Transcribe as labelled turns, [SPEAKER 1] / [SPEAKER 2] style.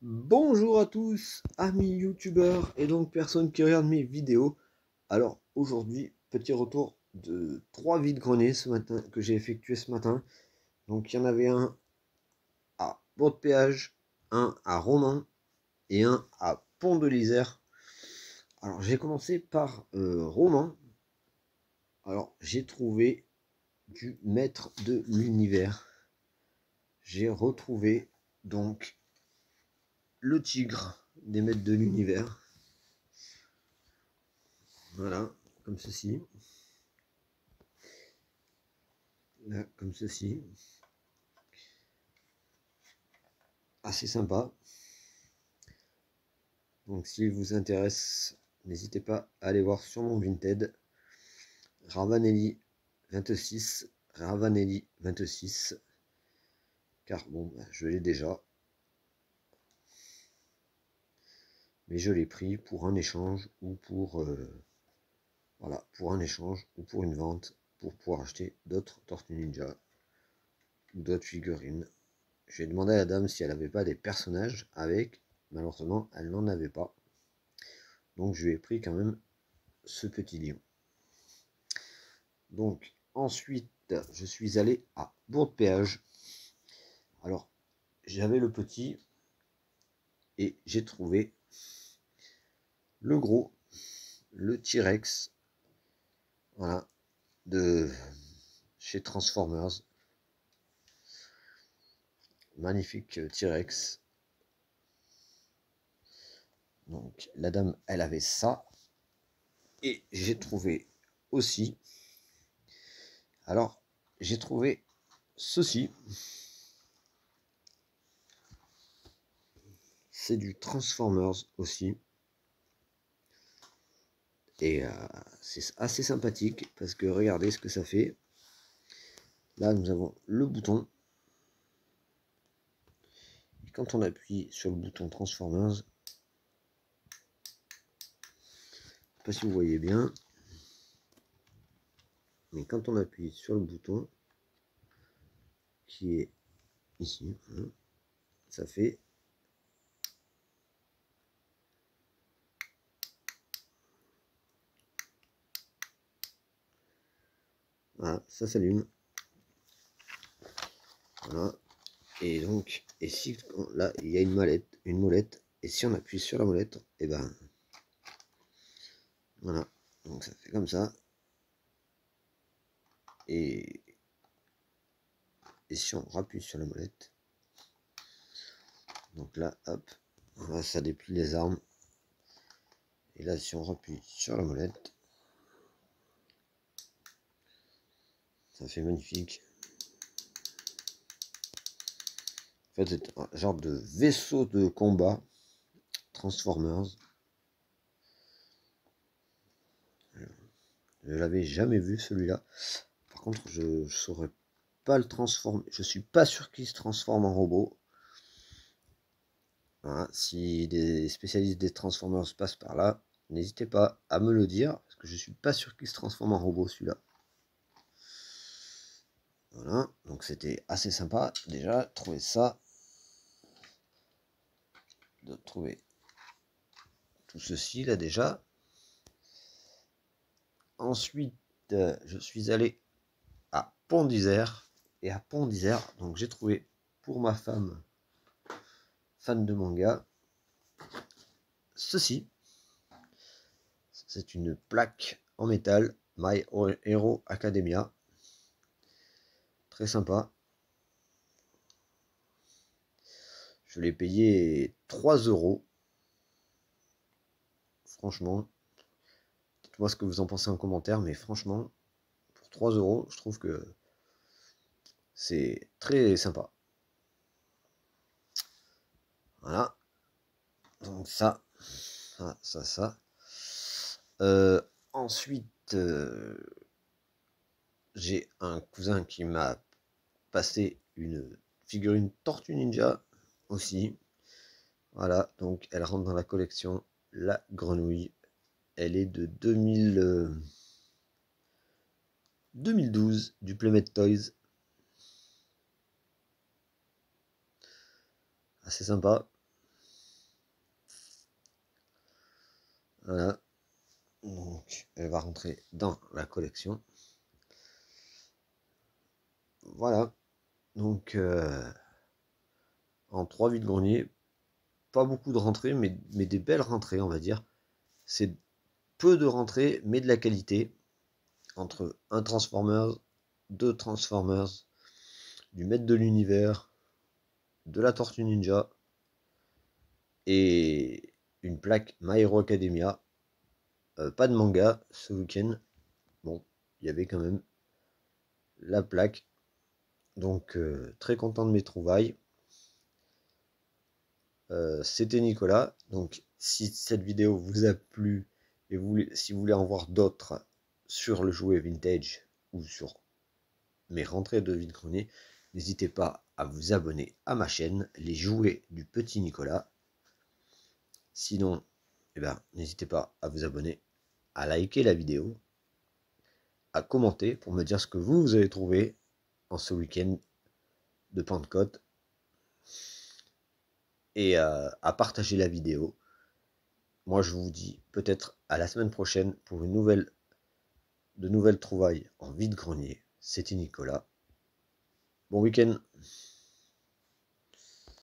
[SPEAKER 1] Bonjour à tous, amis youtubeurs et donc personnes qui regardent mes vidéos. Alors aujourd'hui, petit retour de 3 vides-greniers ce matin que j'ai effectué ce matin. Donc il y en avait un à Pont-de-Péage, un à Romans et un à Pont-de-l'Isère. Alors j'ai commencé par Romans. Alors j'ai trouvé du maître de l'univers. J'ai retrouvé donc le tigre des maîtres de l'univers. Voilà, comme ceci. Là, comme ceci. Assez sympa. Donc s'il vous intéresse, n'hésitez pas à aller voir sur mon Vinted. Ravanelli 26. Ravanelli 26. Car bon, je l'ai déjà. Mais je l'ai pris pour un échange ou pour voilà, pour un échange ou pour une vente pour pouvoir acheter d'autres Tortues Ninja ou d'autres figurines. J'ai demandé à la dame si elle n'avait pas des personnages avec. Malheureusement, elle n'en avait pas. Donc je lui ai pris quand même ce petit lion. Donc ensuite, je suis allé à Bourg-de-Péage. Alors, j'avais le petit et j'ai trouvé le gros, le T-Rex, voilà, de chez Transformers. Magnifique T-Rex. Donc la dame, elle avait ça. Et j'ai trouvé aussi, alors j'ai trouvé ceci. C'est du Transformers aussi. Et c'est assez sympathique parce que regardez ce que ça fait. Là, nous avons le bouton. Et quand on appuie sur le bouton Transformers, je ne sais pas si vous voyez bien, mais quand on appuie sur le bouton qui est ici, hein, ça fait voilà, ça s'allume. Voilà. Et donc, et si là il y a une molette, et si on appuie sur la molette, et ben voilà, donc ça fait comme ça. Et, et si on rappuie sur la molette, donc là, hop, voilà, ça déplie les armes. Et là, si on rappuie sur la molette, ça fait magnifique. En fait, c'est un genre de vaisseau de combat Transformers. Je l'avais jamais vu celui-là. Par contre, je ne saurais pas le transformer. Je suis pas sûr qu'il se transforme en robot. Voilà. Si des spécialistes des Transformers passent par là, n'hésitez pas à me le dire, parce que je suis pas sûr qu'il se transforme en robot celui-là. Voilà, donc c'était assez sympa déjà, trouver ça, de trouver tout ceci là déjà. Ensuite, je suis allé à Pont d'Isère, et à Pont d'Isère, donc j'ai trouvé pour ma femme fan de manga ceci. C'est une plaque en métal My Hero Academia, très sympa. Je l'ai payé 3 euros. Franchement, dites-moi ce que vous en pensez en commentaire, mais franchement, pour 3 euros, je trouve que c'est très sympa. Voilà. Donc ça. Ensuite, j'ai un cousin qui m'a passé une figurine Tortue Ninja aussi. Voilà, donc elle rentre dans la collection La Grenouille. Elle est de 2012 du Playmate Toys. Assez sympa. Voilà. Donc, elle va rentrer dans la collection. Voilà. Donc, en 3 vides-greniers, pas beaucoup de rentrées, mais des belles rentrées, on va dire. C'est peu de rentrées, mais de la qualité. Entre un Transformers, 2 Transformers, du Maître de l'Univers, de la Tortue Ninja, et une plaque My Hero Academia. Pas de manga ce week-end. Bon, il y avait quand même la plaque. Donc, très content de mes trouvailles. C'était Nicolas. Donc, si cette vidéo vous a plu et si vous voulez en voir d'autres sur le jouet vintage ou sur mes rentrées de vide-grenier, n'hésitez pas à vous abonner à ma chaîne, les jouets du petit Nicolas. Sinon, eh ben, n'hésitez pas à vous abonner, à liker la vidéo, à commenter pour me dire ce que vous avez trouvé en ce week-end de Pentecôte et à partager la vidéo. Moi, je vous dis peut-être à la semaine prochaine pour de nouvelles trouvailles en vide-grenier. C'était Nicolas. Bon week-end.